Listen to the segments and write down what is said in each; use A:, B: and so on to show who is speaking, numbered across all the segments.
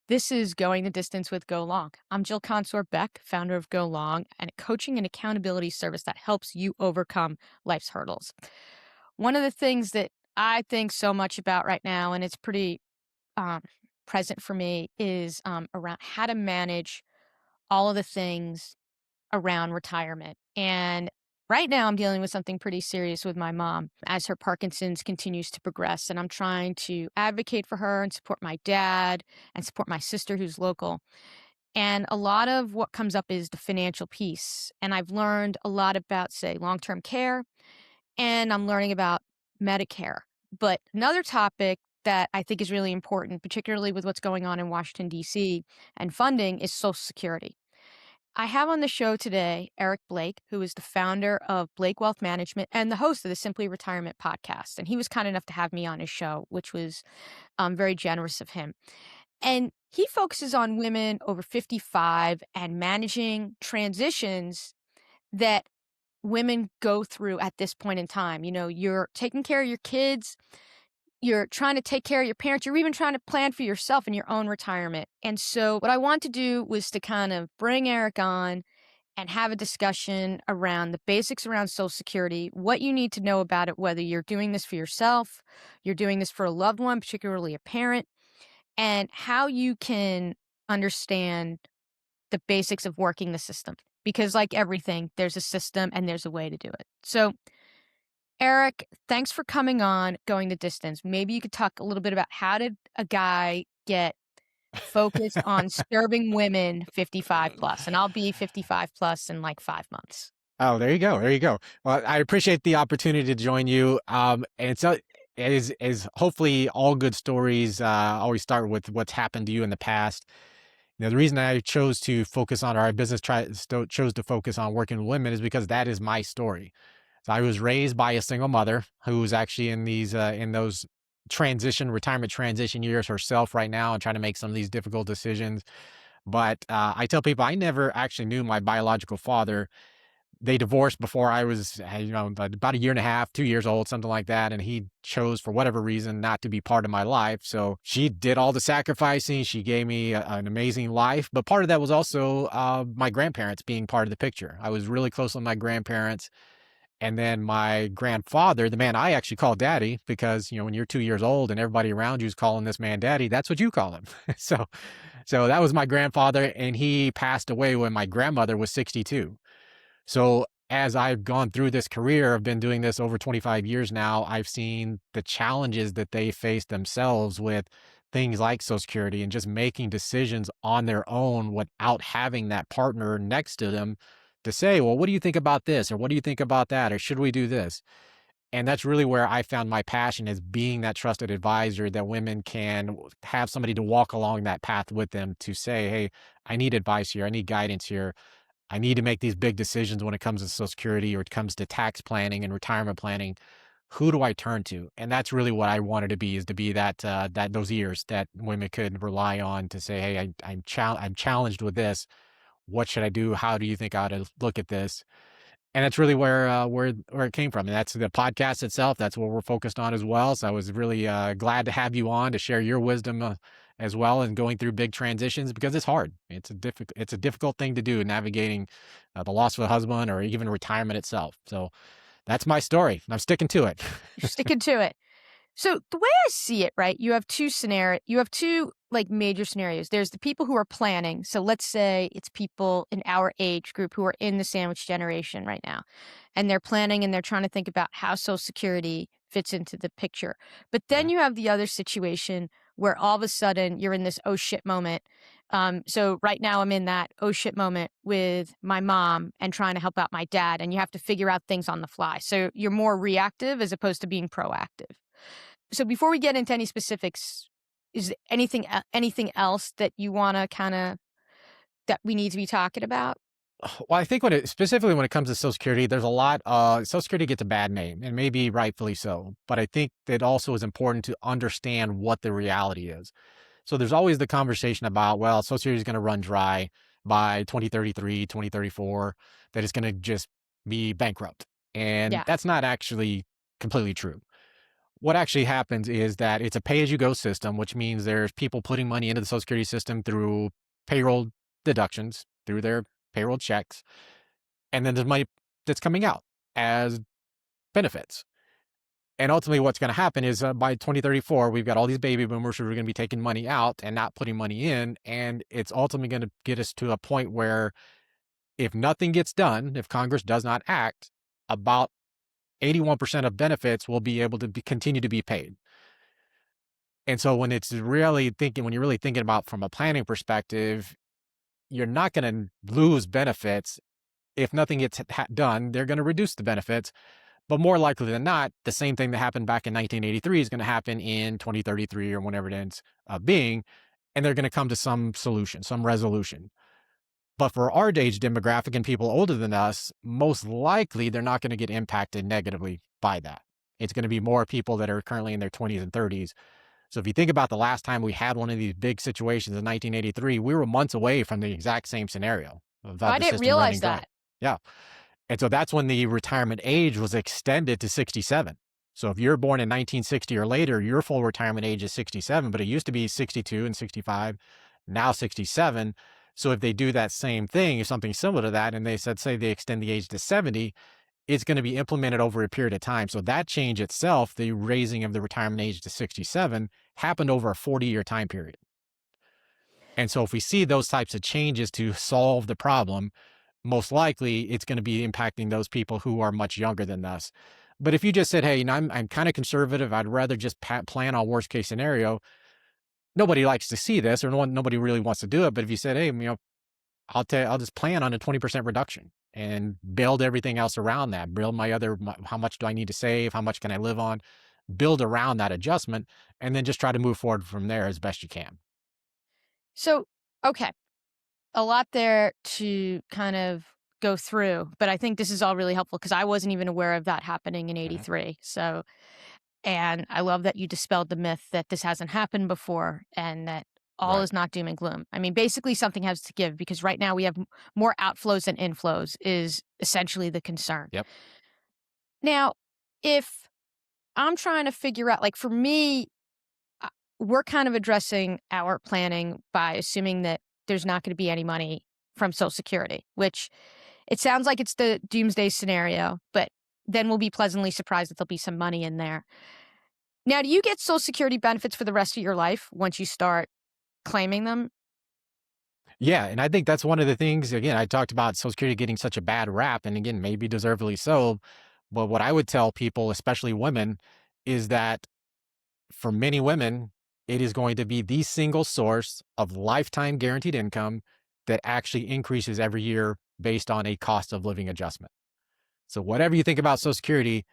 A: This is Going the Distance with Go Long. I'm Jill Consort Beck, founder of Go Long, and a coaching and accountability service that helps you overcome life's hurdles. One of the things that I think so much about right now, and it's pretty um, present for me, is around how to manage all of the things around retirement. And right now, I'm dealing with something pretty serious with my mom as her Parkinson's continues to progress. And I'm trying to advocate for her and support my dad and support my sister who's local. And a lot of what comes up is the financial piece. And I've learned a lot about, say, long term care, and I'm learning about Medicare. But another topic that I think is really important, particularly with what's going on in Washington, D.C. and funding, is Social Security. I have on the show today Eric Blake, who is the founder of Blake Wealth Management and the host of the Simply Retirement podcast. And he was kind enough to have me on his show, which was very generous of him. And he focuses on women over 55 and managing transitions that women go through at this point in time. You know, you're taking care of your kids, you're trying to take care of your parents. You're even trying to plan for yourself and your own retirement. And so what I want to do was to kind of bring Eric on and have a discussion around the basics around Social Security, what you need to know about it, whether you're doing this for yourself, you're doing this for a loved one, particularly a parent, and how you can understand the basics of working the system. Because like everything, there's a system and there's a way to do it. So Eric, thanks for coming on Going the Distance. Maybe you could talk a little bit about how did a guy get focused on serving women 55 plus, and I'll be 55 plus in like 5 months.
B: Oh, there you go. There you go. Well, I appreciate the opportunity to join you. And so it is hopefully all good stories always start with what's happened to you in the past. You know, the reason I chose to focus on our business chose to focus on working with women is because that is my story. So I was raised by a single mother who was actually in those retirement transition years herself right now and trying to make some of these difficult decisions. But I tell people I never actually knew my biological father. They divorced before I was, about a year and a half, 2 years old, something like that. And he chose for whatever reason not to be part of my life. So she did all the sacrificing. She gave me an amazing life. But part of that was also my grandparents being part of the picture. I was really close with my grandparents. And then my grandfather, the man I actually call daddy, because, when you're 2 years old and everybody around you is calling this man daddy, that's what you call him. So that was my grandfather. And he passed away when my grandmother was 62. So as I've gone through this career, I've been doing this over 25 years now. I've seen the challenges that they face themselves with things like Social Security and just making decisions on their own without having that partner next to them to say, well, what do you think about this? Or what do you think about that? Or should we do this? And that's really where I found my passion is being that trusted advisor that women can have somebody to walk along that path with them to say, hey, I need advice here. I need guidance here. I need to make these big decisions when it comes to Social Security or it comes to tax planning and retirement planning. Who do I turn to? And that's really what I wanted to be, is to be that those ears that women could rely on to say, hey, I'm challenged with this. What should I do? How do you think I ought to look at this? And that's really where it came from. And that's the podcast itself. That's what we're focused on as well. So I was really glad to have you on to share your wisdom as well and going through big transitions, because it's hard. It's a difficult thing to do, navigating the loss of a husband or even retirement itself. So that's my story. And I'm sticking to it.
A: You're sticking to it. So the way I see it, right, you have two like major scenarios. There's the people who are planning. So let's say it's people in our age group who are in the sandwich generation right now, and they're planning and they're trying to think about how Social Security fits into the picture. But then
B: Yeah.
A: you have the other situation where all of a sudden you're in this oh shit moment. So right now I'm in that oh shit moment with my mom and trying to help out my dad, and you have to figure out things on the fly. So you're more reactive as opposed to being proactive. So before we get into any specifics, is there anything else that you want to that we need to be talking about?
B: Well, I think specifically when it comes to Social Security, there's a lot. Social Security gets a bad name, and maybe rightfully so. But I think that also is important to understand what the reality is. So there's always the conversation about, well, Social Security is going to run dry by 2033, 2034, that it's going to just be bankrupt. And
A: Yeah.
B: that's not actually completely true. what actually happens is that it's a pay-as-you-go system, which means there's people putting money into the Social Security system through payroll deductions, through their payroll checks, and then there's money that's coming out as benefits. And ultimately, what's going to happen is by 2034, we've got all these baby boomers who are going to be taking money out and not putting money in. And it's ultimately going to get us to a point where if nothing gets done, if Congress does not act, about 81% of benefits will be able to continue to be paid. And so when you're really thinking about from a planning perspective, you're not going to lose benefits. If nothing gets done, they're going to reduce the benefits. But more likely than not, the same thing that happened back in 1983 is going to happen in 2033 or whenever it ends up being, and they're going to come to some solution, some resolution. But for our age demographic and people older than us, most likely they're not going to get impacted negatively by that. It's going to be more people that are currently in their 20s and 30s. So if you think about the last time we had one of these big situations in 1983, we were months away from the exact same scenario without
A: I
B: the
A: didn't
B: system running
A: realize
B: dry.
A: that.
B: Yeah. And so that's when the retirement age was extended to 67. So if you're born in 1960 or later, your full retirement age is 67, but it used to be 62 and 65, now 67. So if they do that same thing, or something similar to that, and they said, say they extend the age to 70, it's going to be implemented over a period of time. So that change itself, the raising of the retirement age to 67, happened over a 40-year time period. And so if we see those types of changes to solve the problem, most likely it's going to be impacting those people who are much younger than us. But if you just said, hey, I'm kind of conservative, I'd rather just plan on worst case scenario. Nobody likes to see this, or nobody really wants to do it. But if you said, hey, I'll just plan on a 20% reduction and build everything else around that. Build how much do I need to save? How much can I live on? Build around that adjustment, and then just try to move forward from there as best you can.
A: So, okay, a lot there to kind of go through, but I think this is all really helpful because I wasn't even aware of that happening in
B: Mhm.
A: '83. So, and I love that you dispelled the myth that this hasn't happened before and that all
B: Right.
A: is not doom and gloom. I mean, basically, something has to give because right now we have more outflows than inflows, is essentially the concern.
B: Yep.
A: Now, if I'm trying to figure out, like for me, uh, we're kind of addressing our planning by assuming that there's not going to be any money from Social Security, which it sounds like it's the doomsday scenario, but then we'll be pleasantly surprised that there'll be some money in there. Now, do you get Social Security benefits for the rest of your life once you start claiming them?
B: Yeah, and I think that's one of the things, again, I talked about Social Security getting such a bad rap, and again, maybe deservedly so. But what I would tell people, especially women, is that for many women, it is going to be the single source of lifetime guaranteed income that actually increases every year based on a cost of living adjustment. So whatever you think about Social Security,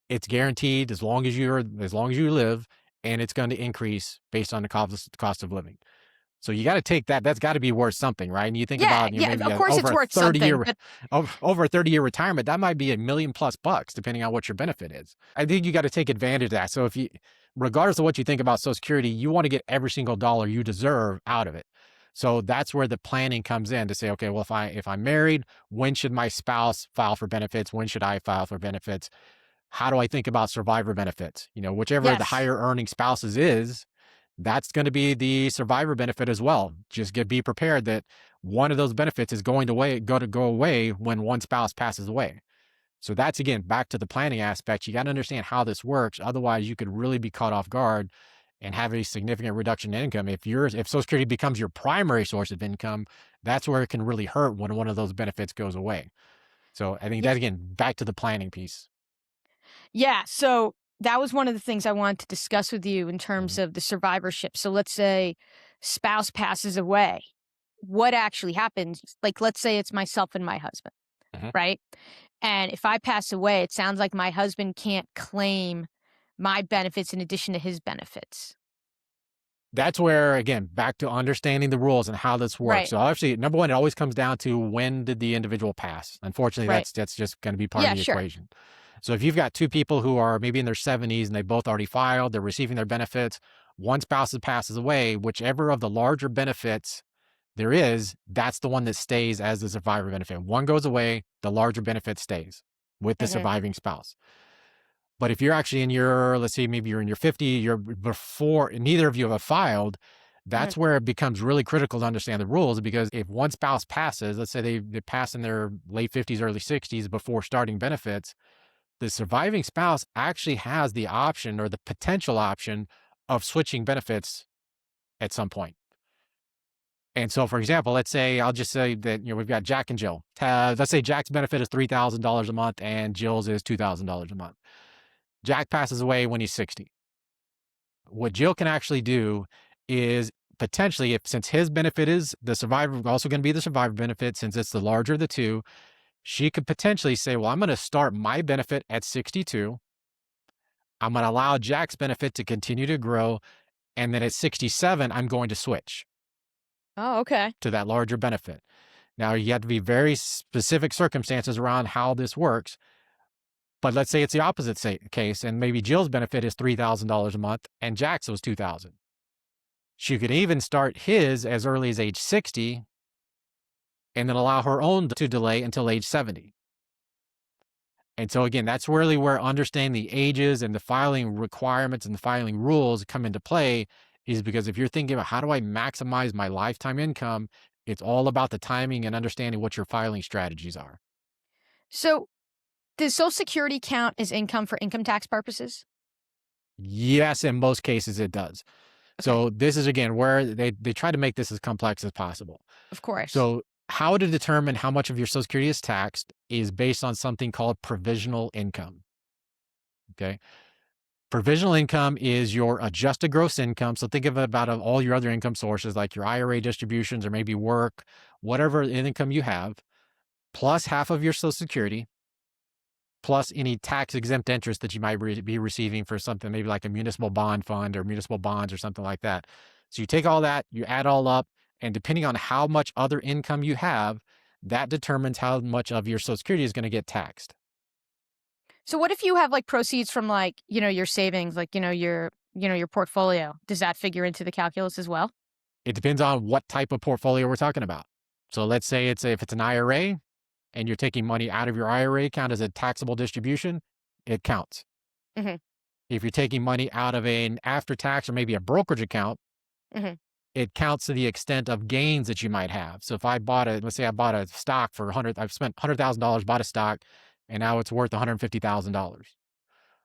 B: it's guaranteed as long as you live, and it's going to increase based on the cost of living. So you gotta take that. That's gotta be worth something, right? And you think
A: Yeah,
B: about,
A: yeah,
B: maybe
A: of course it's worth something, but
B: over a 30-year retirement, that might be $1 million+ depending on what your benefit is. I think you gotta take advantage of that. So if you regardless of what you think about Social Security, you wanna get every single dollar you deserve out of it. So that's where the planning comes in to say, okay, well, if I'm married, when should my spouse file for benefits? When should I file for benefits? How do I think about survivor benefits? Whichever the
A: yes.
B: higher earning spouses is, that's going to be the survivor benefit as well. Be prepared that one of those benefits is go away when one spouse passes away. So that's again back to the planning aspect. You got to understand how this works. Otherwise, you could really be caught off guard and have a significant reduction in income. If Social Security becomes your primary source of income, that's where it can really hurt when one of those benefits goes away. So I think
A: Yeah,
B: that again back to the planning piece.
A: yeah, so that was one of the things I wanted to discuss with you in terms
B: Mhm.
A: of the survivorship. So let's say spouse passes away. What actually happens? Like, let's say it's myself and my husband,
B: Mhm.
A: right? And if I pass away, it sounds like my husband can't claim my benefits in addition to his benefits.
B: That's where, again, back to understanding the rules and how this works.
A: Right,
B: So obviously, number one, it always comes down to when did the individual pass. Unfortunately,
A: right.
B: that's just going to be part of
A: Yeah,
B: the
A: sure.
B: equation. So if you've got two people who are maybe in their 70s and they both already filed, they're receiving their benefits, one spouse passes away, whichever of the larger benefits there is, that's the one that stays as the survivor benefit. One goes away, the larger benefit stays with the
A: Mhm.
B: surviving spouse. But if you're actually in your, let's say maybe you're in your 50, you're before neither of you have filed,
A: Mhm.
B: that's where it becomes really critical to understand the rules because if one spouse passes, let's say they pass in their late 50s, early 60s before starting benefits, the surviving spouse actually has the option or the potential option of switching benefits at some point. And so, for example, let's say I'll just say that we've got Jack and Jill. Let's say Jack's benefit is $3,000 a month and Jill's is $2,000 a month. Jack passes away when he's 60. What Jill can actually do is potentially, if since his benefit is the survivor, also going to be the survivor benefit, since it's the larger of the two, she could potentially say, "Well, I'm going to start my benefit at 62. I'm going to allow Jack's benefit to continue to grow, and then at 67, I'm going to switch
A: Oh, okay.
B: to that larger benefit." Now, you have to be very specific circumstances around how this works. But let's say it's the opposite case, and maybe Jill's benefit is $3,000 a month, and Jack's was 2,000. She could even start his as early as age 60, and then allow her own to delay until age 70. And so again, that's really where understanding the ages and the filing requirements and the filing rules come into play, is because if you're thinking about how do I maximize my lifetime income, it's all about the timing and understanding what your filing strategies are.
A: So, does Social Security count as income for income tax purposes?
B: Yes, in most cases it does.
A: Okay,
B: So this is again where they try to make this as complex as possible.
A: of course.
B: So how to determine how much of your Social Security is taxed is based on something called provisional income. Okay. Provisional income is your adjusted gross income. So think of it about all your other income sources like your IRA distributions or maybe work, whatever income you have, plus half of your Social Security, plus any tax exempt interest that you might be receiving for something maybe like a municipal bond fund or municipal bonds or something like that. So you take all that, you add all up, and depending on how much other income you have, that determines how much of your Social Security is going to get taxed.
A: So, what if you have like proceeds from like, your savings, like, your portfolio? Does that figure into the calculus as well?
B: It depends on what type of portfolio we're talking about. So let's say if it's an IRA and you're taking money out of your IRA account as a taxable distribution, it counts.
A: Mhm.
B: If you're taking money out of an after tax or maybe a brokerage account,
A: Mhm.
B: it counts to the extent of gains that you might have. So if let's say I bought a stock for I've spent $100,000, bought a stock, and now it's worth $150,000.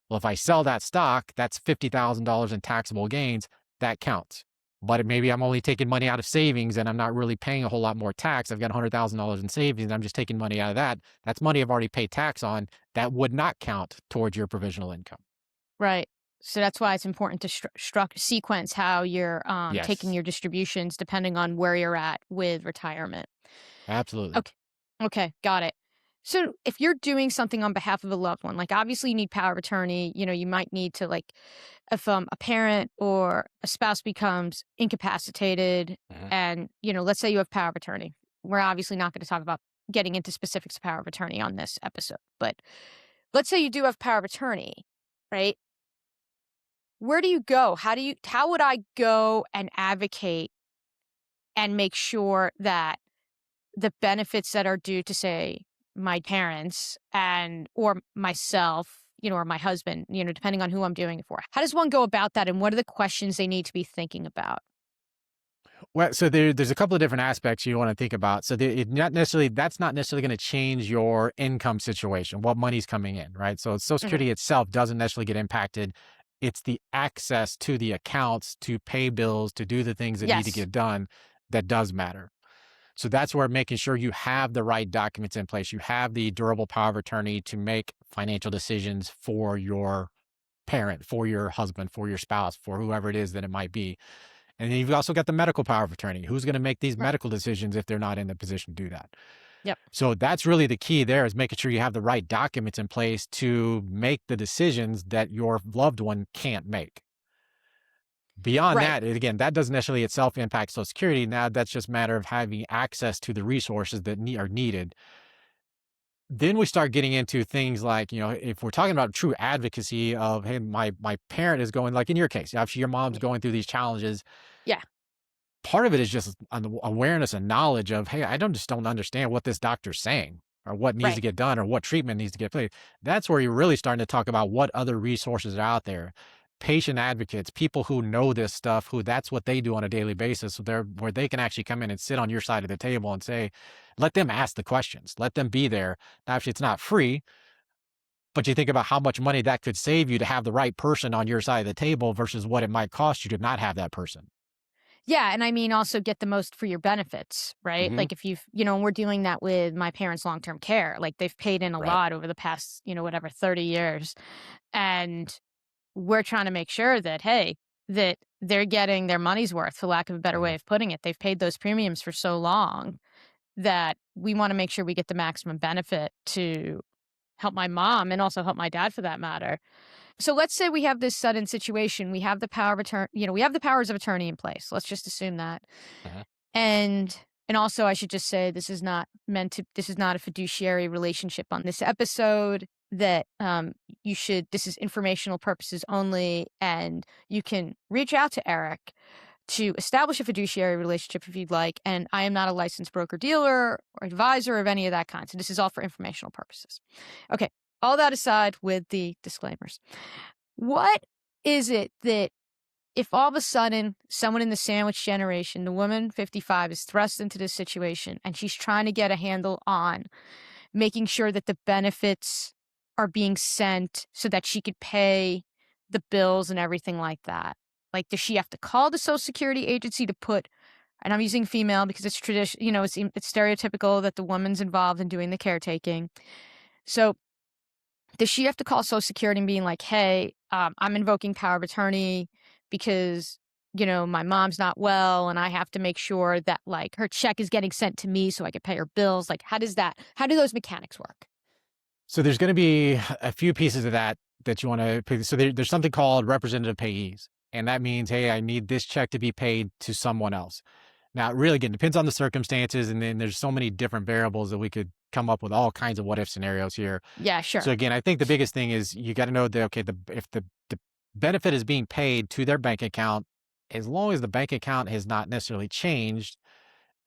B: Well, if I sell that stock, that's $50,000 in taxable gains. That counts. But maybe I'm only taking money out of savings and I'm not really paying a whole lot more tax. I've got $100,000 in savings and I'm just taking money out of that. That's money I've already paid tax on. That would not count towards your provisional income.
A: Right. So that's why it's important to sequence how you're taking
B: Yes,
A: your distributions depending on where you're at with retirement.
B: absolutely.
A: Okay. Okay, got it. So if you're doing something on behalf of a loved one, like obviously you need power of attorney, you might need to like if a parent or a spouse becomes incapacitated
B: Mhm.
A: and, let's say you have power of attorney. We're obviously not going to talk about getting into specifics of power of attorney on this episode, but let's say you do have power of attorney, right? Where do you go? How would I go and advocate and make sure that the benefits that are due to, say, my parents and or myself, or my husband, depending on who I'm doing it for. How does one go about that, and what are the questions they need to be thinking about?
B: Well, so there's a couple of different aspects you want to think about. So that's not necessarily going to change your income situation, what money's coming in, right? So Social
A: Mhm.
B: Security itself doesn't necessarily get impacted. It's the access to the accounts to pay bills, to do the things that need to
A: Yes.
B: get done that does matter. So that's where making sure you have the right documents in place. You have the durable power of attorney to make financial decisions for your parent, for your husband, for your spouse, for whoever it is that it might be. And then you've also got the medical power of attorney. Who's going to make these
A: Right.
B: medical decisions if they're not in the position to do that?
A: Yep.
B: So that's really the key there, is making sure you have the right documents in place to make the decisions that your loved one can't make. Beyond
A: Right.
B: that, again, that doesn't necessarily itself impact Social Security. Now that's just a matter of having access to the resources that are needed. Then we start getting into things like, if we're talking about true advocacy of, hey, my parent is going, like in your case, obviously your mom's
A: Yeah.
B: going through these challenges.
A: Yeah.
B: Part of it is just an awareness and knowledge of, hey, I just don't understand what this doctor's saying. or what needs to
A: Right.
B: get done or what treatment needs to get played. That's where you're really starting to talk about what other resources are out there. Patient advocates, people who know this stuff, who that's what they do on a daily basis. So they're where they can actually come in and sit on your side of the table and say, let them ask the questions, let them be there. Now, actually, it's not free, but you think about how much money that could save you to have the right person on your side of the table versus what it might cost you to not have that person.
A: Yeah, and I mean, also get the most for your benefits, right?
B: Hmm.
A: Like, if you've we're doing that with my parents' long-term care, like, they've paid in a
B: Right.
A: lot over the past, whatever, 30 years, and we're trying to make sure that, hey, that they're getting their money's worth, for lack of a better way
B: Mhm.
A: of putting it. They've paid those premiums for so long that we wanna make sure we get the maximum benefit to help my mom and also help my dad for that matter. So let's say we have this sudden situation. We have the power of we have the powers of attorney in place. Let's just assume that.
B: Mhm.
A: And also I should just say this is not a fiduciary relationship on this episode that this is informational purposes only, and you can reach out to Eric to establish a fiduciary relationship if you'd like. And I am not a licensed broker dealer or advisor of any of that kind. So this is all for informational purposes. Okay. All that aside with the disclaimers. What is it that if all of a sudden someone in the sandwich generation, the woman 55, is thrust into this situation and she's trying to get a handle on making sure that the benefits are being sent so that she could pay the bills and everything like that? Like, does she have to call the Social Security agency to put, and I'm using female because it's tradition, it's stereotypical that the woman's involved in doing the caretaking. So does she have to call Social Security and being like, "Hey, I'm invoking power of attorney because, my mom's not well, and I have to make sure that, like, her check is getting sent to me so I can pay her bills." Like, how do those mechanics work?
B: So there's going to be a few pieces of that you want to pick. So there's something called representative payees, and that means, hey, I need this check to be paid to someone else. Now, it really, again, depends on the circumstances, and then there's so many different variables that we could come up with all kinds of what if scenarios here.
A: Yeah,
B: So
A: sure.
B: again, I think the biggest thing is you got to know that okay, if the benefit is being paid to their bank account, as long as the bank account has not necessarily changed,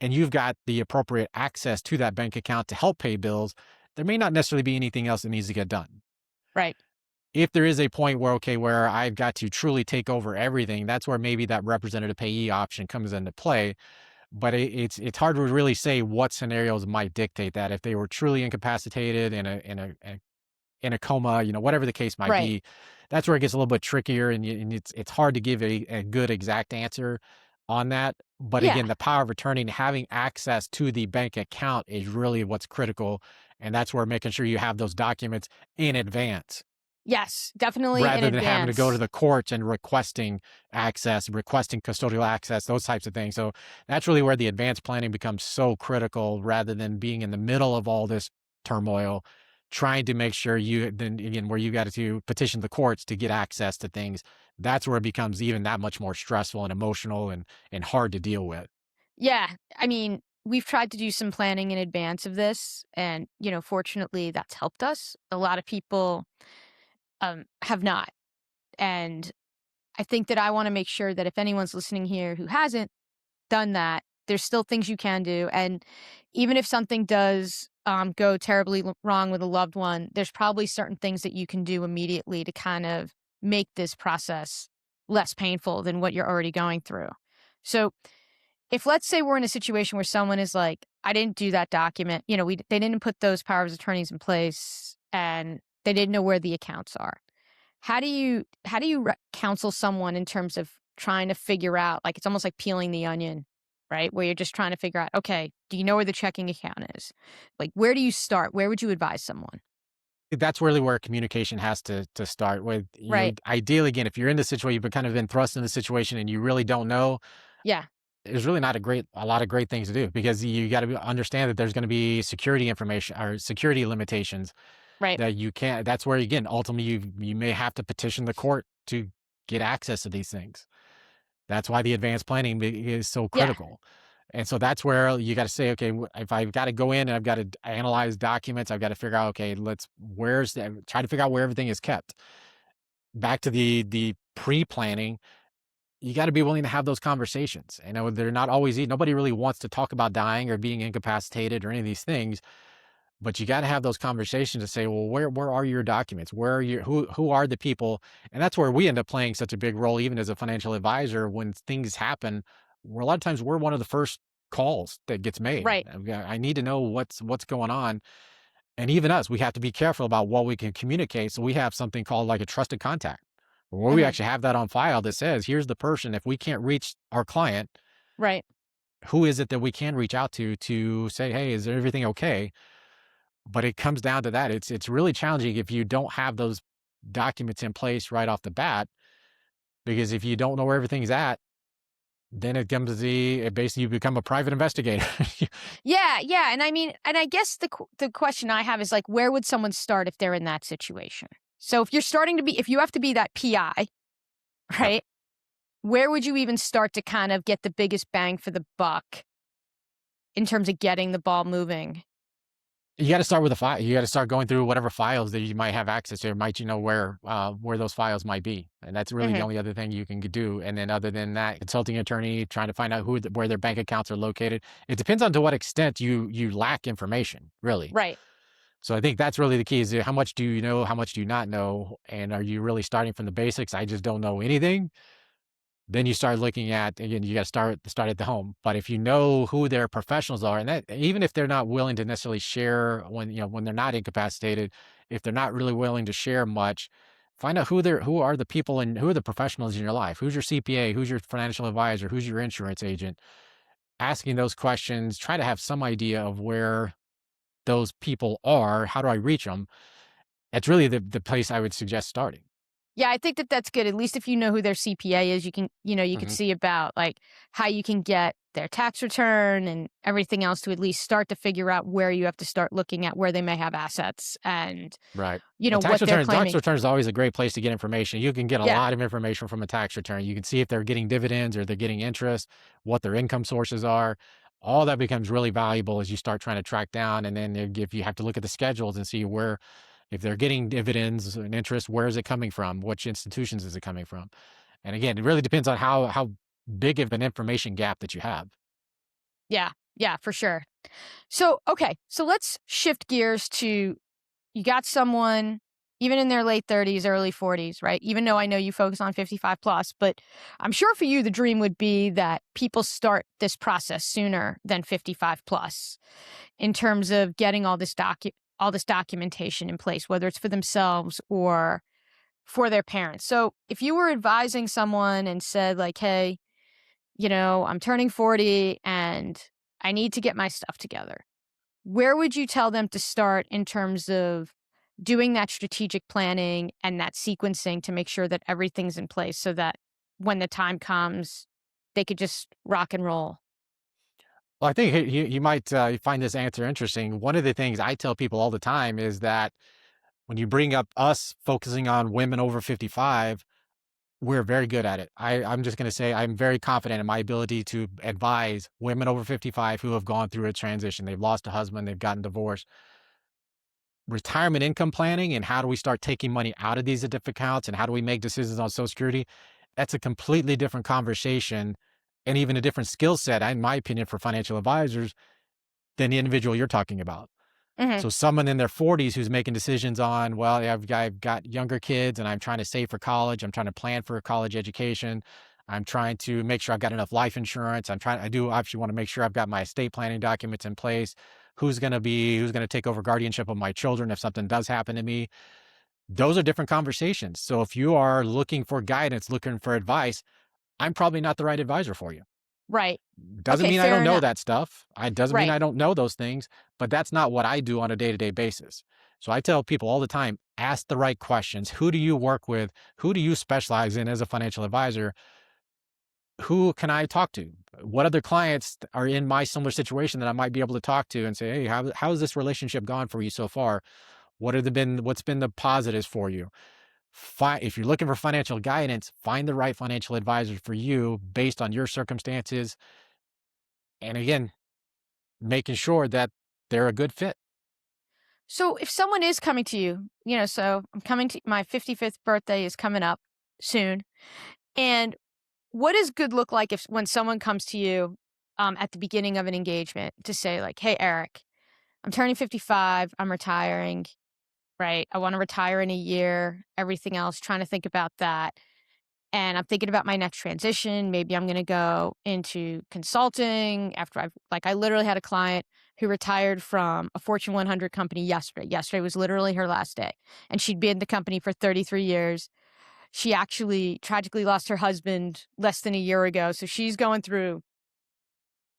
B: and you've got the appropriate access to that bank account to help pay bills, there may not necessarily be anything else that needs to get done.
A: Right.
B: If there is a point where, okay, where I've got to truly take over everything, that's where maybe that representative payee option comes into play. But it's hard to really say what scenarios might dictate that. If they were truly incapacitated in a coma, whatever the case might
A: Right.
B: be, that's where it gets a little bit trickier, and it's hard to give a good exact answer on that. But
A: Yeah.
B: again, the power of attorney and having access to the bank account is really what's critical, and that's where making sure you have those documents in advance
A: Yes, definitely in
B: rather than having to go to
A: advance.
B: the courts and requesting access, requesting custodial access, those types of things. So that's really where the advanced planning becomes so critical rather than being in the middle of all this turmoil, trying to make sure you then again where you got to petition the courts to get access to things. That's where it becomes even that much more stressful and emotional and hard to deal with.
A: Yeah. I mean, we've tried to do some planning in advance of this, and, fortunately that's helped us. A lot of people have not. And I think that I want to make sure that if anyone's listening here who hasn't done that, there's still things you can do. And even if something does go terribly wrong with a loved one, there's probably certain things that you can do immediately to kind of make this process less painful than what you're already going through. So if, let's say, we're in a situation where someone is like, I didn't do that document, they didn't put those powers of attorneys in place and they didn't know where the accounts are. How do you counsel someone in terms of trying to figure out, like, it's almost like peeling the onion, right? Where you're just trying to figure out, okay, do you know where the checking account is? Like, where do you start? Where would you advise someone?
B: That's really where communication has to start with.
A: Right.
B: Ideally, again, if you're in the situation, you've been kind of been thrust in the situation and you really don't know,
A: Yeah.
B: there's really not a lot of great things to do because you got to understand that there's going to be security information or security limitations
A: Right.
B: that you can't. That's where again, ultimately, you may have to petition the court to get access to these things. That's why the advanced planning is so
A: Yeah.
B: critical. And so that's where you got to say, okay, if I've got to go in and I've got to analyze documents, I've got to figure out, okay, try to figure out where everything is kept. Back to the pre planning, you got to be willing to have those conversations. I know they're not always easy. Nobody really wants to talk about dying or being incapacitated or any of these things, But you gotta have those conversations to say, "Well, where are your documents? Where are your who are the people?" And that's where we end up playing such a big role even as a financial advisor when things happen, where a lot of times we're one of the first calls that gets made.
A: Right.
B: I need to know what's going on. And even us, we have to be careful about what we can communicate, so we have something called, like, a trusted contact, where we
A: Hmm.
B: actually have that on file that says, "Here's the person, if we can't reach our client,
A: Right.
B: who is it that we can reach out to say, 'Hey, is everything okay?'" But it comes down to that. It's really challenging if you don't have those documents in place right off the bat, because if you don't know where everything's at, then it basically you become a private investigator.
A: Yeah, yeah, and I mean, and I guess the question I have is like, where would someone start if they're in that situation? So if you're starting to be, if you have to be that PI,
B: Yep.
A: right? Where would you even start to kind of get the biggest bang for the buck in terms of getting the ball moving?
B: You gotta start with a file. You gotta start going through whatever files that you might have access to. Might you know where those files might be? And that's really the
A: Hmm.
B: only other thing you can do. And then other than that, consulting attorney, trying to find out where their bank accounts are located. It depends on to what extent you lack information, really.
A: Right.
B: So I think that's really the key is how much do you know? How much do you not know? And are you really starting from the basics? I just don't know anything. Then you start looking at again, you gotta start at the home. But if you know who their professionals are, and that even if they're not willing to necessarily share when they're not incapacitated, if they're not really willing to share much, find out who are the people and who are the professionals in your life. Who's your CPA? Who's your financial advisor? Who's your insurance agent? Asking those questions, try to have some idea of where those people are. How do I reach them? That's really the place I would suggest starting.
A: Yeah, I think that that's good. At least if you know who their CPA is, you could
B: Mhm.
A: see about like how you can get their tax return and everything else to at least start to figure out where you have to start looking at where they may have assets and,
B: Right. Well,
A: what they're
B: tax
A: claiming.
B: return is always a great place to get information. You can get a
A: Yeah.
B: lot of information from a tax return. You can see if they're getting dividends or they're getting interest, what their income sources are. All that becomes really valuable as you start trying to track down. And then if you have to look at the schedules and see if they're getting dividends and interest, where is it coming from? Which institutions is it coming from? And again, it really depends on how big of an information gap that you have.
A: Yeah. Yeah, for sure. So, okay. So let's shift gears to you got someone even in their late 30s, early 40s, right? Even though I know you focus on 55 plus, but I'm sure for you the dream would be that people start this process sooner than 55 plus in terms of getting all this documentation in place, whether it's for themselves or for their parents. So, if you were advising someone and said like, "Hey, I'm turning 40 and I need to get my stuff together." Where would you tell them to start in terms of doing that strategic planning and that sequencing to make sure that everything's in place so that when the time comes, they could just rock and roll?
B: Well, I think you might find this answer interesting. One of the things I tell people all the time is that when you bring up us focusing on women over 55, we're very good at it. I'm just going to say I'm very confident in my ability to advise women over 55 who have gone through a transition. They've lost a husband, they've gotten divorced. Retirement income planning and how do we start taking money out of these different accounts and how do we make decisions on Social Security? That's a completely different conversation and even a different skill set, in my opinion, for financial advisors than the individual you're talking about.
A: Mhm.
B: So someone in their 40s who's making decisions on, well, yeah, I've got younger kids and I'm trying to save for college. I'm trying to plan for a college education. I'm trying to make sure I've got enough life insurance. I do actually want to make sure I've got my estate planning documents in place. Who's going to take over guardianship of my children if something does happen to me? Those are different conversations. So if you are looking for guidance, looking for advice, I'm probably not the right advisor for you.
A: Right.
B: Doesn't
A: Okay,
B: mean I
A: fair
B: don't know
A: enough.
B: that stuff. I doesn't mean
A: Right.
B: I don't know those things, but that's not what I do on a day-to-day basis. So I tell people all the time, ask the right questions. Who do you work with? Who do you specialize in as a financial advisor? Who can I talk to? What other clients are in my similar situation that I might be able to talk to and say, "Hey, how's this relationship gone for you so far? What's been the positives for you?" If you're looking for financial guidance, find the right financial advisor for you based on your circumstances. And again, making sure that they're a good fit.
A: So if someone is coming to you, so I'm coming to my 55th birthday is coming up soon. And what does good look like if when someone comes to you at the beginning of an engagement to say like, "Hey, Eric, I'm turning 55, I'm retiring, right? I want to retire in a year, everything else, trying to think about that. And I'm thinking about my next transition. Maybe I'm going to go into consulting after I literally had a client who retired from a Fortune 100 company yesterday. Yesterday was literally her last day. And she'd been in the company for 33 years. She actually tragically lost her husband less than a year ago. So she's going through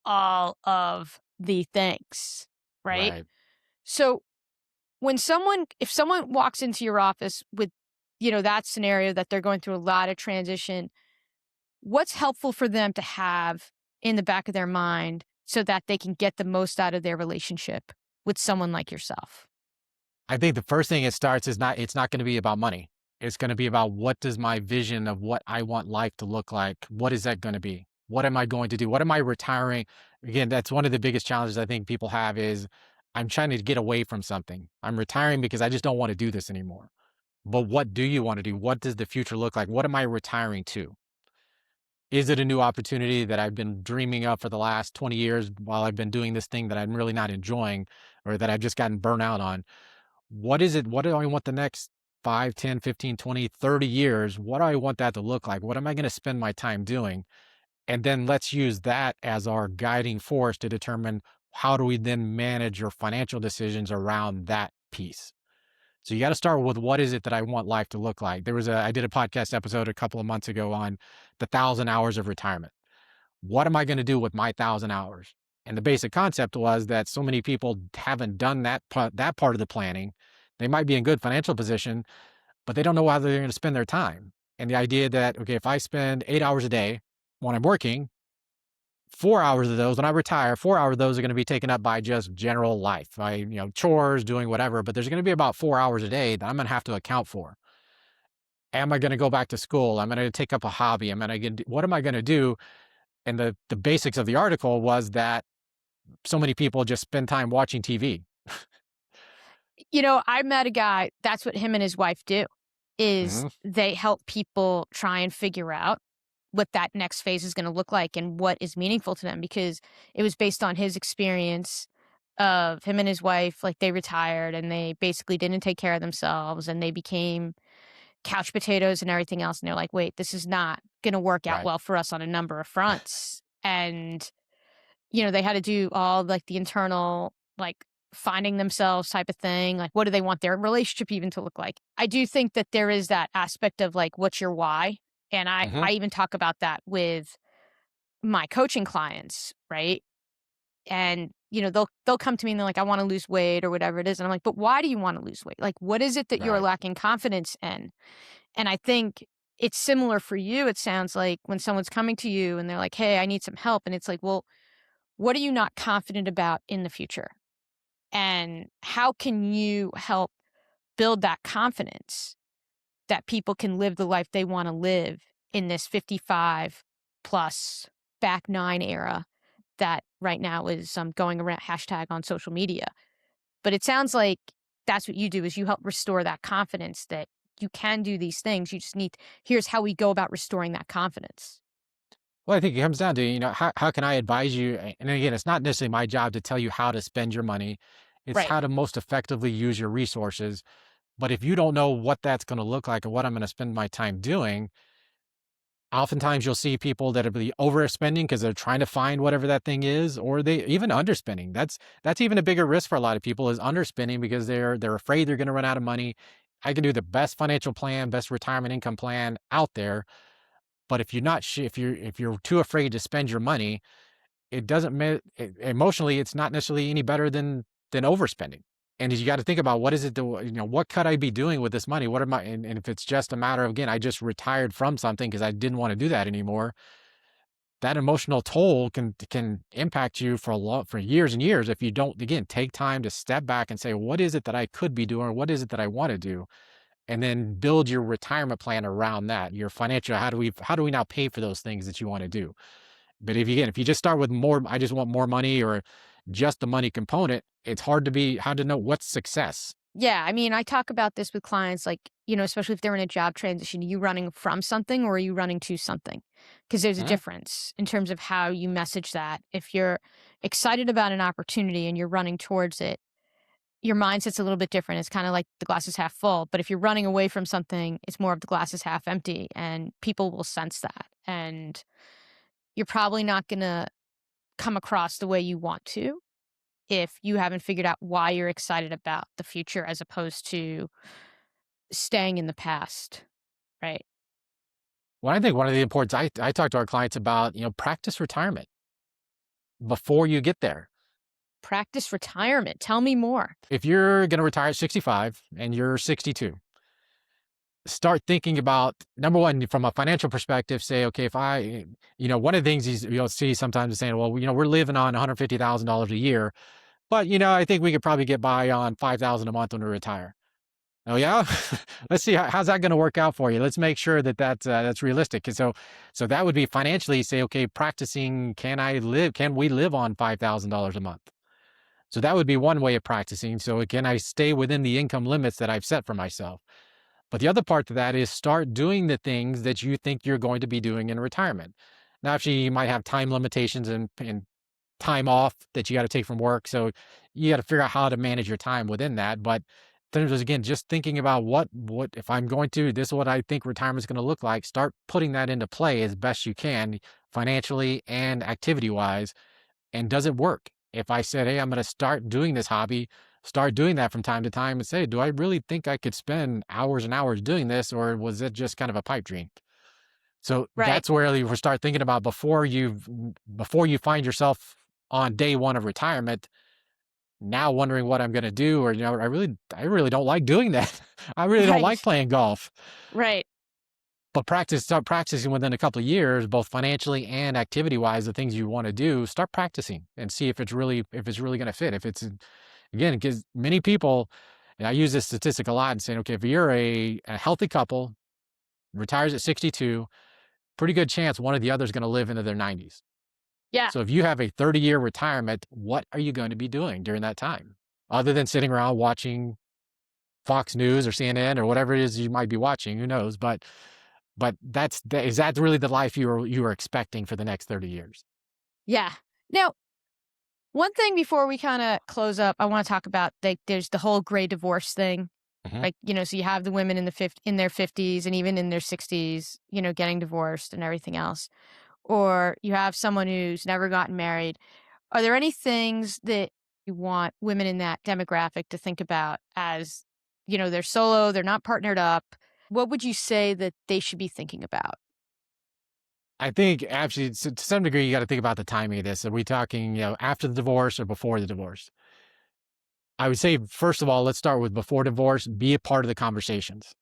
A: all of the things, right?
B: Right.
A: So if someone walks into your office with, that scenario that they're going through a lot of transition, what's helpful for them to have in the back of their mind so that they can get the most out of their relationship with someone like yourself?
B: I think the first thing it starts is it's not gonna be about money. It's gonna be about what does my vision of what I want life to look like, what is that gonna be? What am I going to do? What am I retiring? Again, that's one of the biggest challenges I think people have is I'm trying to get away from something. I'm retiring because I just don't wanna do this anymore. But what do you wanna do? What does the future look like? What am I retiring to? Is it a new opportunity that I've been dreaming of for the last 20 years while I've been doing this thing that I'm really not enjoying or that I've just gotten burnt out on? What is it? What do I want the next 5, 10, 15, 20, 30 years? What do I want that to look like? What am I going to spend my time doing? And then let's use that as our guiding force to determine how do we then manage your financial decisions around that piece. So you got to start with what is it that I want life to look like? I did a podcast episode a couple of months ago on the 1,000 hours of retirement. What am I going to do with my 1,000 hours? And the basic concept was that so many people haven't done that part of the planning. They might be in good financial position, but they don't know how they're going to spend their time. And the idea that, okay, if I spend 8 hours a day when I'm working, 4 hours of those when I retire, 4 hours of those are going to be taken up by just general life, by chores, doing whatever. But there's going to be about 4 hours a day that I'm going to have to account for. Am I going to go back to school? Am I going to take up a hobby? What am I going to do? And the basics of the article was that so many people just spend time watching TV.
A: I met a guy, that's what him and his wife do, is
B: Mhm.
A: they help people try and figure out what that next phase is gonna look like and what is meaningful to them because it was based on his experience of him and his wife, like, they retired and they basically didn't take care of themselves and they became couch potatoes and everything else, and they're like, "Wait, this is not gonna work out
B: Right.
A: well for us on a number of fronts." And they had to do all, like, the internal, like, finding themselves type of thing, like, what do they want their relationship even to look like? I do think that there is that aspect of, like, what's your why? And I
B: Mhm.
A: I even talk about that with my coaching clients, right? And, they'll come to me and they're like, "I wanna lose weight," or whatever it is, and I'm like, "But why do you wanna lose weight? Like, what is it that you're
B: Right.
A: lacking confidence in?" And I think it's similar for you, it sounds like, when someone's coming to you and they're like, "Hey, I need some help," and it's like, "Well, what are you not confident about in the future? And how can you help build that confidence that people can live the life they want to live in this 55 plus back nine era that right now is going around hashtag on social media?" But it sounds like that's what you do is you help restore that confidence that you can do these things. You just need, here's how we go about restoring that confidence.
B: Well, I think it comes down to, how can I advise you? And again, it's not necessarily my job to tell you how to spend your money. It's
A: Right.
B: how to most effectively use your resources. But if you don't know what that's going to look like or what I'm going to spend my time doing, oftentimes you'll see people that are be overspending because they're trying to find whatever that thing is, or they even underspending. That's even a bigger risk for a lot of people is underspending because they're afraid they're going to run out of money. I can do the best financial plan, best retirement income plan out there, but if you're not, if you're too afraid to spend your money, it doesn't emotionally, it's not necessarily any better than overspending. And you got to think about what is it that what could I be doing with this money? What am I? And if it's just a matter of again, I just retired from something because I didn't want to do that anymore. That emotional toll can impact you for years and years if you don't again take time to step back and say, what is it that I could be doing? What is it that I want to do? And then build your retirement plan around that. Your financial, how do we now pay for those things that you want to do? But if you just start with more, I just want more money or just the money component, it's hard to know what's success.
A: Yeah, I mean, I talk about this with clients, like, especially if they're in a job transition. Are you running from something or are you running to something? Because there's a
B: Mhm.
A: difference in terms of how you message that. If you're excited about an opportunity and you're running towards it, your mindset's a little bit different. It's kinda like the glass is half full, but if you're running away from something, it's more of the glass is half empty, and people will sense that, and you're probably not gonna come across the way you want to if you haven't figured out why you're excited about the future as opposed to staying in the past, right?
B: Well, I think one of the importance I talk to our clients about, practice retirement before you get there.
A: Practice retirement. Tell me more.
B: If you're going to retire at 65 and you're 62, start thinking about number one, from a financial perspective, say, okay, if one of the things you'll see sometimes is saying, well, we're living on $150,000 a year, but, I think we could probably get by on 5,000 a month when we retire. Oh yeah, let's see how's that going to work out for you. Let's make sure that that's realistic. And so that would be financially say, okay, practicing. Can we live on $5,000 a month? So that would be one way of practicing. So can I stay within the income limits that I've set for myself? But the other part to that is start doing the things that you think you're going to be doing in retirement. Now, actually, you might have time limitations and time off that you got to take from work. So you got to figure out how to manage your time within that. But there's again, just thinking about what if I'm going to, this is what I think retirement is going to look like. Start putting that into play as best you can, financially and activity wise. And does it work? If I said, hey, I'm going to start doing this hobby, start doing that from time to time and say, do I really think I could spend hours and hours doing this? Or was it just kind of a pipe dream? So
A: Right.
B: that's where you start thinking about before you find yourself on day one of retirement, now wondering what I'm gonna do, or I really don't like doing that. I really don't like
A: Right.
B: playing golf.
A: Right.
B: But start practicing within a couple of years, both financially and activity wise, the things you want to do, start practicing and see if it's really gonna fit. If it's again, because many people, and I use this statistic a lot and saying, okay, if you're a healthy couple, retires at 62, pretty good chance one or the other is gonna live into their 90s.
A: Yeah.
B: So if you have a 30-year retirement, what are you going to be doing during that time? Other than sitting around watching Fox News or CNN or whatever it is you might be watching, who knows? But is that really the life you were expecting for the next 30 years?
A: Yeah. Now, one thing before we kinda close up, I wanna talk about, like, there's the whole gray divorce thing.
B: Mhm.
A: Like, so you have the women in their 50s and even in their 60s, getting divorced and everything else. Or you have someone who's never gotten married. Are there any things that you want women in that demographic to think about as, they're solo, they're not partnered up? What would you say that they should be thinking about?
B: I think actually to some degree you got to think about the timing of this. Are we talking, after the divorce or before the divorce? I would say first of all, let's start with before divorce. Be a part of the conversations.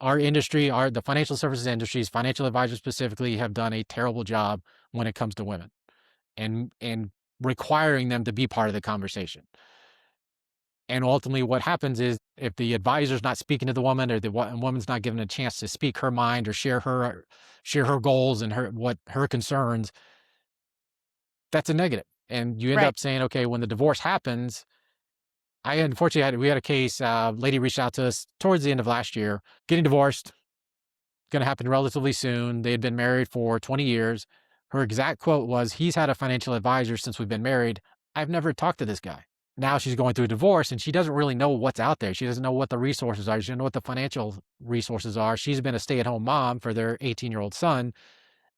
B: Our industry, the financial services industries, financial advisors specifically, have done a terrible job when it comes to women and requiring them to be part of the conversation. And ultimately, what happens is if the advisor's not speaking to the woman, or the woman's not given a chance to speak her mind or share her goals and her concerns, that's a negative. And you end
A: Right.
B: up saying, okay, when the divorce happens, I unfortunately we had a case. Lady reached out to us towards the end of last year, getting divorced, going to happen relatively soon. They had been married for 20 years. Her exact quote was, "He's had a financial advisor since we've been married. I've never talked to this guy." Now she's going through a divorce and she doesn't really know what's out there. She doesn't know what the resources are. She doesn't know what the financial resources are. She's been a stay-at-home mom for their 18-year-old son.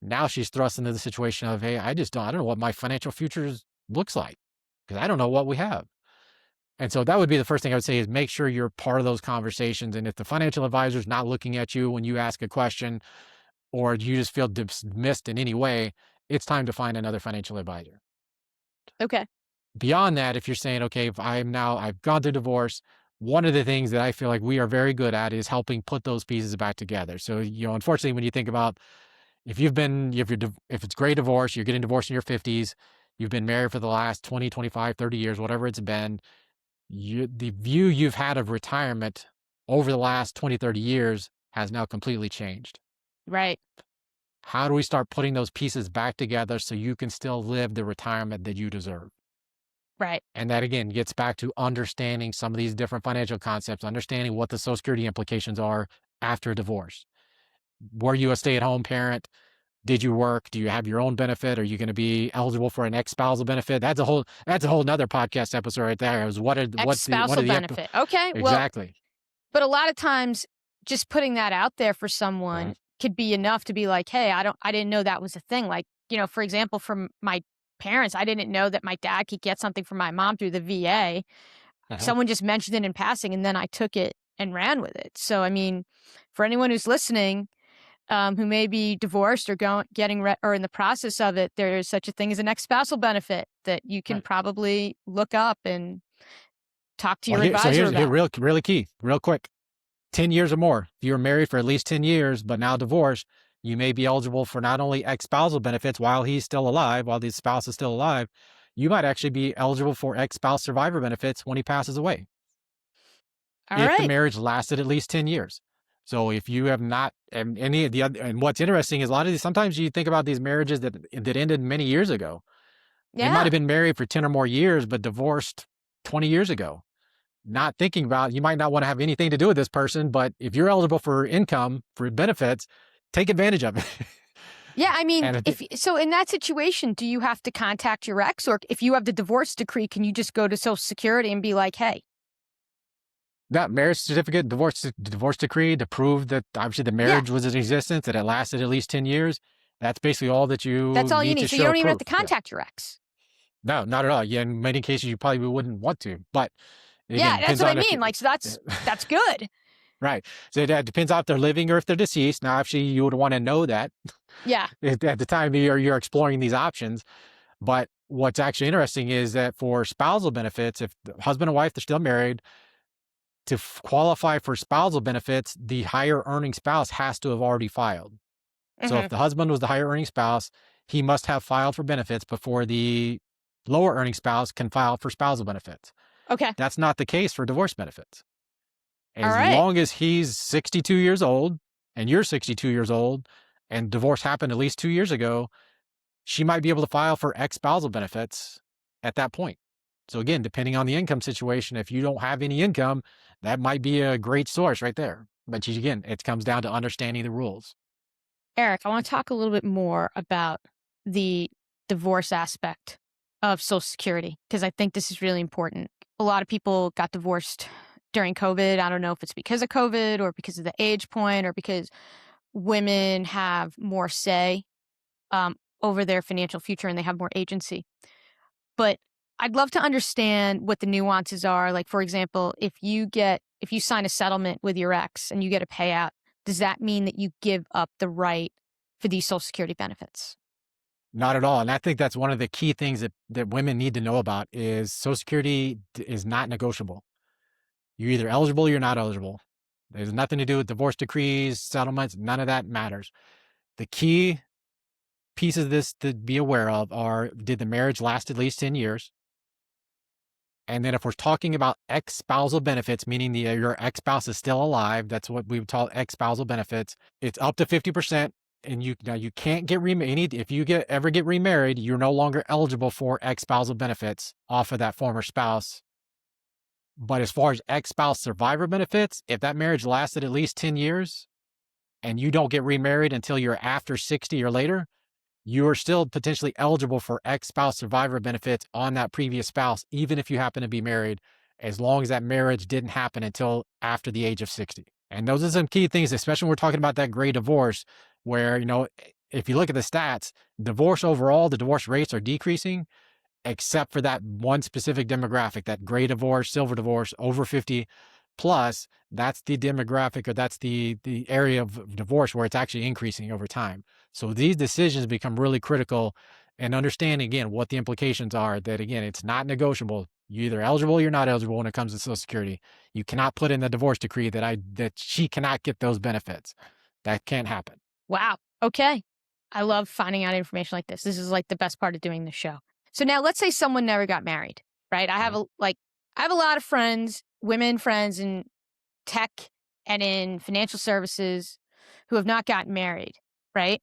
B: Now she's thrust into the situation of, hey, I don't know what my financial future looks like because I don't know what we have. And so that would be the first thing I would say is make sure you're part of those conversations. And if the financial advisor is not looking at you when you ask a question, or you just feel dismissed in any way, it's time to find another financial advisor.
A: Okay.
B: Beyond that, if you're saying, okay, if I've gone through divorce, one of the things that I feel like we are very good at is helping put those pieces back together. So, unfortunately, when you think about if it's gray divorce, you're getting divorced in your 50s, you've been married for the last 20, 25, 30 years, whatever it's been, the view you've had of retirement over the last 20, 30 years has now completely changed.
A: Right.
B: How do we start putting those pieces back together so you can still live the retirement that you deserve?
A: Right.
B: And that again gets back to understanding some of these different financial concepts, understanding what the Social Security implications are after a divorce. Were you a stay at home parent? Did you work? Do you have your own benefit? Are you going to be eligible for an ex-spousal benefit? That's a whole nother podcast episode right there. It was what
A: Ex-spousal
B: are the
A: benefit. Okay, well,
B: exactly.
A: but a lot of times just putting that out there for
B: Mhm.
A: someone could be enough to be like, "Hey, I didn't know that was a thing." Like, for example, from my parents, I didn't know that my dad could get something from my mom through the VA.
B: Uh-huh.
A: Someone just mentioned it in passing, and then I took it and ran with it. So, I mean, for anyone who's listening, who may be divorced or or in the process of it, there is such a thing as an ex-spousal benefit that you can
B: Right.
A: probably look up and talk to
B: Well,
A: your advisor
B: here
A: about.
B: really key, real quick. 10 years or more. If you're married for at least 10 years, but now divorced, you may be eligible for not only ex spousal benefits while he's still alive, while the spouse is still alive, you might actually be eligible for ex spouse survivor benefits when he passes away
A: All
B: if the
A: right.
B: marriage lasted at least 10 years. So if you have not, and any of the other, and what's interesting is a lot of these, sometimes you think about these marriages that ended many years ago. They might
A: Yeah.
B: have been married for 10 or more years, but divorced 20 years ago. Not thinking about, you might not want to have anything to do with this person, but if you're eligible for income, for benefits, take advantage of it.
A: Yeah, I mean,
B: And I think
A: so in that situation, do you have to contact your ex, or if you have the divorce decree, can you just go to Social Security and be like, "Hey,
B: that marriage certificate, divorce decree to prove that obviously the
A: yeah,
B: marriage was in existence, that it lasted at least 10 years, that's basically all that
A: that's
B: you
A: all you
B: need
A: need."
B: to
A: So you
B: show
A: don't even have to
B: proof. Yeah.
A: contact your ex.
B: No, not at all. Yeah, in many cases, you probably wouldn't want to. But
A: Yeah,
B: again,
A: that's
B: depends
A: what I
B: on if
A: mean.
B: you,
A: Like, so that's good.
B: right. So that depends on if they're living or if they're deceased. Now, actually, you would want to know that
A: Yeah.
B: at the time you're exploring these options. But what's actually interesting is that for spousal benefits, if the husband and wife are still married, to qualify for spousal benefits, the higher earning spouse has to have already filed. So if
A: Hmm.
B: the husband was the higher earning spouse, he must have filed for benefits before the lower earning spouse can file for spousal benefits.
A: Okay.
B: That's not the case for divorce benefits.
A: All
B: As
A: right.
B: long as he's 62 years old and you're 62 years old and divorce happened at least 2 years ago, she might be able to file for ex spousal benefits at that point. So again, depending on the income situation, if you don't have any income, that might be a great source right there. But again, it comes down to understanding the rules.
A: Eric, I want to talk a little bit more about the divorce aspect of Social Security because I think this is really important. A lot of people got divorced during COVID. I don't know if it's because of COVID or because of the age point or because women have more say over their financial future and they have more agency. But I'd love to understand what the nuances are. Like, for example, if you sign a settlement with your ex and you get a payout, does that mean that you give up the right for these Social Security benefits?
B: Not at all. And I think that's one of the key things that women need to know about is Social Security is not negotiable. You're either eligible or you're not eligible. There's nothing to do with divorce decrees, settlements, none of that matters. The key pieces of this to be aware of are, did the marriage last at least 10 years? And then if we're talking about ex-spousal benefits, meaning your ex-spouse is still alive, that's what we would call ex-spousal benefits. It's up to 50%. And you can't get remarried. If you ever get remarried, you're no longer eligible for ex-spousal benefits off of that former spouse. But as far as ex-spouse survivor benefits, if that marriage lasted at least 10 years and you don't get remarried until you're after 60 or later, you are still potentially eligible for ex-spouse survivor benefits on that previous spouse, even if you happen to be married, as long as that marriage didn't happen until after the age of 60. And those are some key things, especially when we're talking about that gray divorce, where, if you look at the stats, divorce overall, the divorce rates are decreasing, except for that one specific demographic, that gray divorce, silver divorce, over 50 plus. That's the demographic, or that's the area of divorce where it's actually increasing over time. So these decisions become really critical, and understanding again what the implications are, that again, it's not negotiable. You're either eligible or you're not eligible when it comes to Social Security. You cannot put in the divorce decree that she cannot get those benefits. That can't happen.
A: Wow. Okay. I love finding out information like this. This is like the best part of doing the show. So now let's say someone never got married, right?
B: Mhm.
A: I have a lot of friends, women friends in tech and in financial services who have not gotten married, right?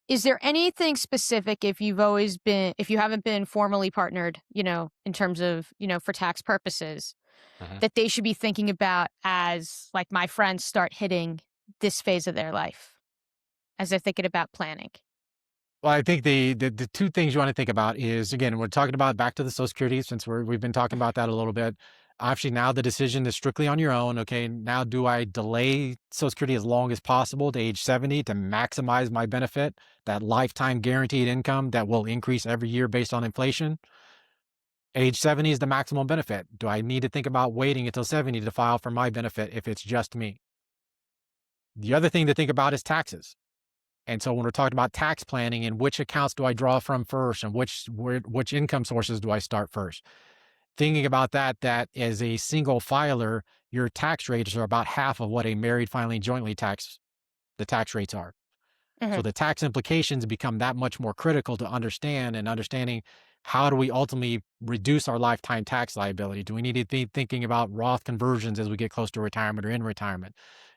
A: Is there anything specific if you haven't been formally partnered, in terms of, for tax purposes,
B: Mhm.
A: that they should be thinking about as like my friends start hitting this phase of their life as they're thinking about planning?
B: Well, I think the two things you want to think about is, again, we're talking about back to the Social Security, since we've been talking about that a little bit. Actually, now the decision is strictly on your own. Okay, now do I delay Social Security as long as possible to age 70 to maximize my benefit, that lifetime guaranteed income that will increase every year based on inflation? Age 70 is the maximum benefit. Do I need to think about waiting until 70 to file for my benefit if it's just me? The other thing to think about is taxes. And so when we're talking about tax planning and which accounts do I draw from first and which income sources do I start first? Thinking about that, that as a single filer, your tax rates are about half of what a married filing jointly the tax rates are. So
A: Mhm.
B: the tax implications become that much more critical to understand, and understanding how do we ultimately reduce our lifetime tax liability? Do we need to be thinking about Roth conversions as we get close to retirement or in retirement?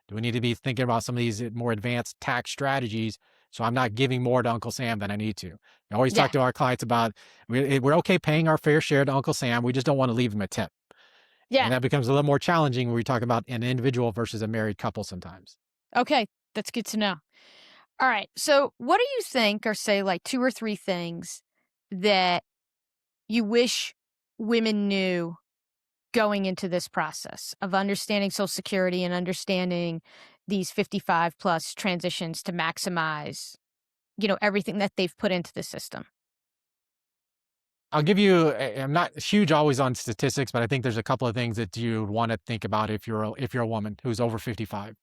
B: Do we need to be thinking about some of these more advanced tax strategies so I'm not giving more to Uncle Sam than I need to? I always
A: Yeah.
B: talk to our clients about we're okay paying our fair share to Uncle Sam. We just don't want to leave him a tip.
A: Yeah.
B: And that becomes a little more challenging when we talk about an individual versus a married couple sometimes.
A: Okay. That's good to know. All right. So, what do you think are, say, like 2 or 3 things that you wish women knew going into this process of understanding Social Security and understanding these 55 plus transitions to maximize, everything that they've put into the system?
B: I'll give you I'm not huge always on statistics, but I think there's a couple of things that you want to think about if you're a woman who's over 55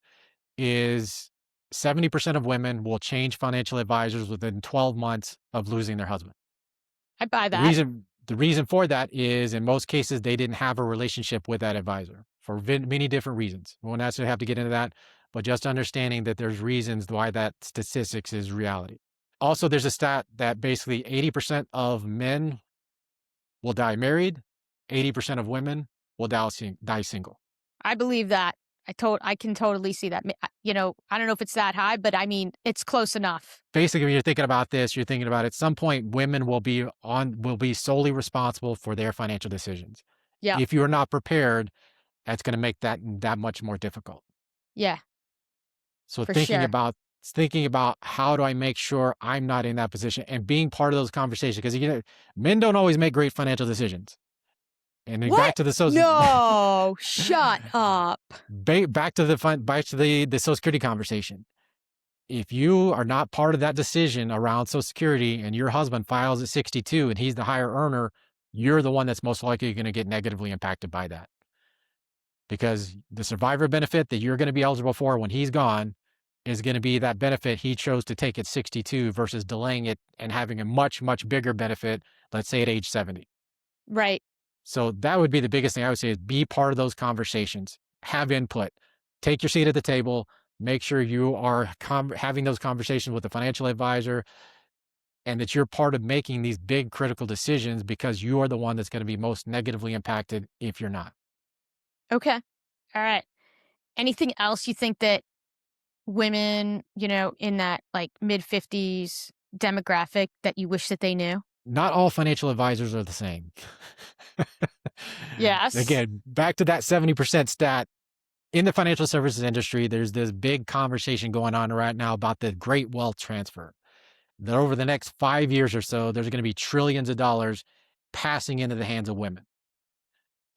B: is 70% of women will change financial advisors within 12 months of losing their husband.
A: I buy
B: The
A: that.
B: reason the reason for that is in most cases they didn't have a relationship with that advisor for many different reasons. We won't necessarily have to get into that, but just understanding that there's reasons why that statistics is reality. Also, there's a stat that basically 80% of men will die married, 80% of women will die single.
A: I believe that. I can totally see that. I don't know if it's that high, but I mean, it's close enough.
B: Basically, when you're thinking about this, you're thinking about at some point women will be solely responsible for their financial decisions.
A: Yeah.
B: If you're not prepared, that's going to make that much more difficult.
A: Yeah,
B: So
A: for sure.
B: thinking about how do I make sure I'm not in that position and being part of those conversations, because men don't always make great financial decisions. And then back
A: What?
B: to the social
A: No, shut up.
B: back to the Social Security conversation. If you are not part of that decision around Social Security and your husband files at 62 and he's the higher earner, you're the one that's most likely going to get negatively impacted by that. Because the survivor benefit that you're going to be eligible for when he's gone is going to be that benefit he chose to take at 62 versus delaying it and having a much, much bigger benefit, let's say at age 70.
A: Right.
B: So that would be the biggest thing I would say is be part of those conversations, have input, take your seat at the table, make sure you are having those conversations with the financial advisor and that you're part of making these big critical decisions because you are the one that's going to be most negatively impacted if you're not.
A: Okay. All right. Anything else you think that women, in that like mid 50s demographic that you wish that they knew?
B: Not all financial advisors are the same.
A: Yes.
B: Again, back to that 70% stat. In the financial services industry, there's this big conversation going on right now about the great wealth transfer. That over the next 5 years or so, there's going to be trillions of dollars passing into the hands of women.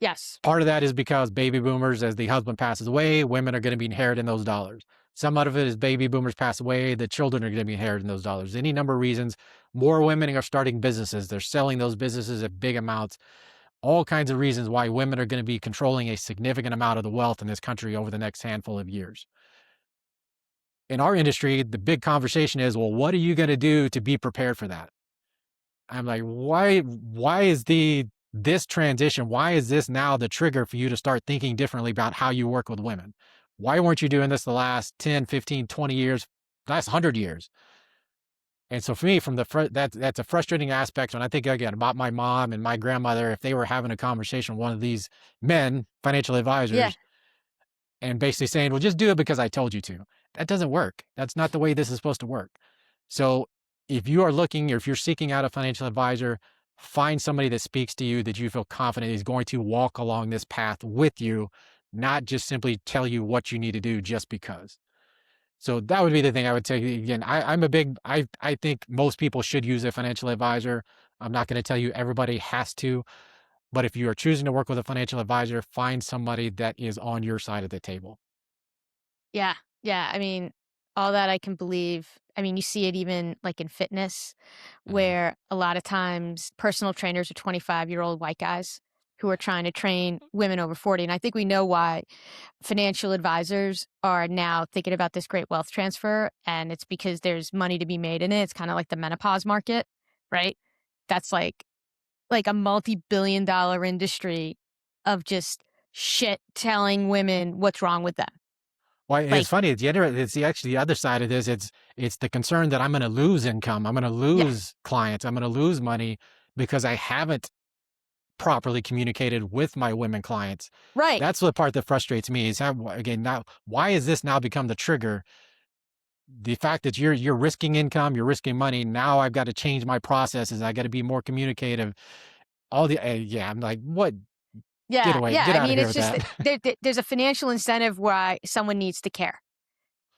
A: Yes.
B: Part of that is because baby boomers, as the husband passes away, women are going to be inheriting those dollars. Some of it is baby boomers pass away, the children are going to be inheriting those dollars. Any number of reasons. More women are starting businesses. They're selling those businesses at big amounts. All kinds of reasons why women are going to be controlling a significant amount of the wealth in this country over the next handful of years. In our industry, the big conversation is, well, what are you going to do to be prepared for that? I'm like, why is this transition? Why is this now the trigger for you to start thinking differently about how you work with women? Why weren't you doing this the last 10, 15, 20 years, last 100 years? And so for me, from that's a frustrating aspect when I think again about my mom and my grandmother, if they were having a conversation with one of these men, financial
A: Yeah.
B: advisors, and basically saying, well, just do it because I told you to. That doesn't work. That's not the way this is supposed to work. So if you are looking or if you're seeking out a financial advisor, find somebody that speaks to you that you feel confident is going to walk along this path with you, not just simply tell you what you need to do just because. So that would be the thing I would say. Again, I think most people should use a financial advisor. I'm not going to tell you everybody has to, but if you are choosing to work with a financial advisor, find somebody that is on your side of the table.
A: Yeah. Yeah. I mean, all that I can believe. I mean, you see it even like in fitness,
B: Mhm.
A: where a lot of times personal trainers are 25-year-old white guys who are trying to train women over 40. And I think we know why financial advisors are now thinking about this great wealth transfer. And it's because there's money to be made in it. It's kind of like the menopause market, right? That's like a multi-billion-dollar industry of just shit telling women what's wrong with them.
B: Well,
A: Like,
B: it's funny. Actually the other side of this. It's the concern that I'm going to lose income. I'm going to
A: yeah,
B: lose clients. I'm going to lose money because I haven't properly communicated with my women clients.
A: right.
B: That's the part that frustrates me is how, again, now, why has this now become the trigger? The fact that you're risking income, you're risking money. Now I've got to change my processes. I got to be more communicative. Yeah, I'm like, what? Get
A: Yeah,
B: away,
A: yeah.
B: get
A: I
B: out of
A: mean,
B: here
A: it's
B: with
A: just
B: that.
A: that there's a financial incentive why someone needs to care.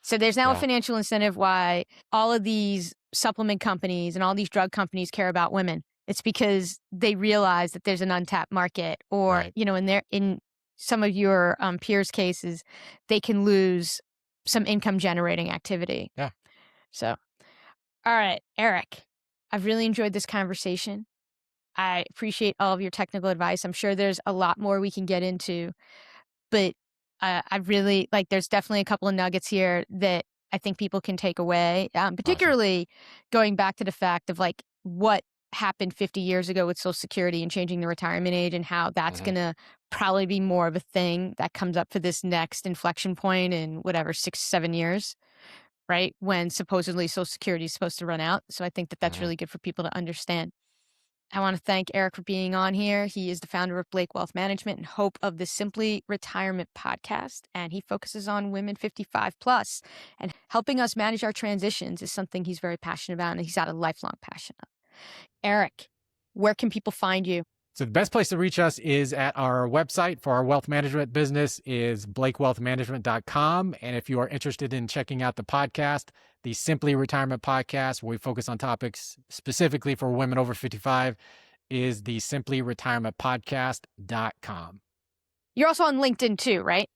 A: So there's now a
B: Yeah,
A: financial incentive why all of these supplement companies and all these drug companies care about women. It's because they realize that there's an untapped market, or
B: right.
A: in some of your peers' cases, they can lose some income generating activity.
B: Yeah,
A: So, all right, Eric, I've really enjoyed this conversation. I appreciate all of your technical advice. I'm sure there's a lot more we can get into, but I really like. There's definitely a couple of nuggets here that I think people can take away.
B: awesome.
A: Particularly going back to the fact of like what happened 50 years ago with Social Security and changing the retirement age, and how that's
B: Hmm.
A: going to probably be more of a thing that comes up for this next inflection point in whatever 6 7 years, right? When supposedly Social Security is supposed to run out. So I think that that's
B: Hmm.
A: really good for people to understand. I want to thank Eric for being on here. He is the founder of Blake Wealth Management and hope of the Simply Retirement podcast. And he focuses on women 55 plus. And helping us manage our transitions is something he's very passionate about and he's got a lifelong passion of. Eric, where can people find you?
B: So the best place to reach us is at our website for our wealth management business is blakewealthmanagement.com. And if you are interested in checking out the podcast, the Simply Retirement podcast, where we focus on topics specifically for women over 55, is the simplyretirementpodcast.com.
A: You're also on LinkedIn too, right?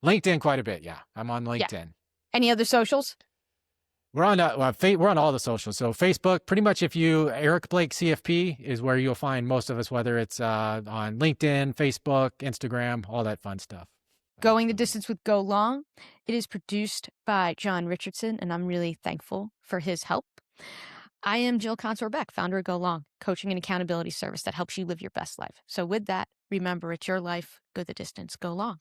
B: LinkedIn quite a bit. Yeah, I'm on
A: Yeah.
B: LinkedIn.
A: Any other socials?
B: We're on all the socials. So Facebook, pretty much if you Eric Blake CFP is where you'll find most of us, whether it's on LinkedIn, Facebook, Instagram, all that fun stuff.
A: Going the
B: Absolutely.
A: Distance with Go Long. It is produced by John Richardson, and I'm really thankful for his help. I am Jill Consor Beck, founder of Go Long, coaching and accountability service that helps you live your best life. So with that, remember it's your life. Go the distance, go long.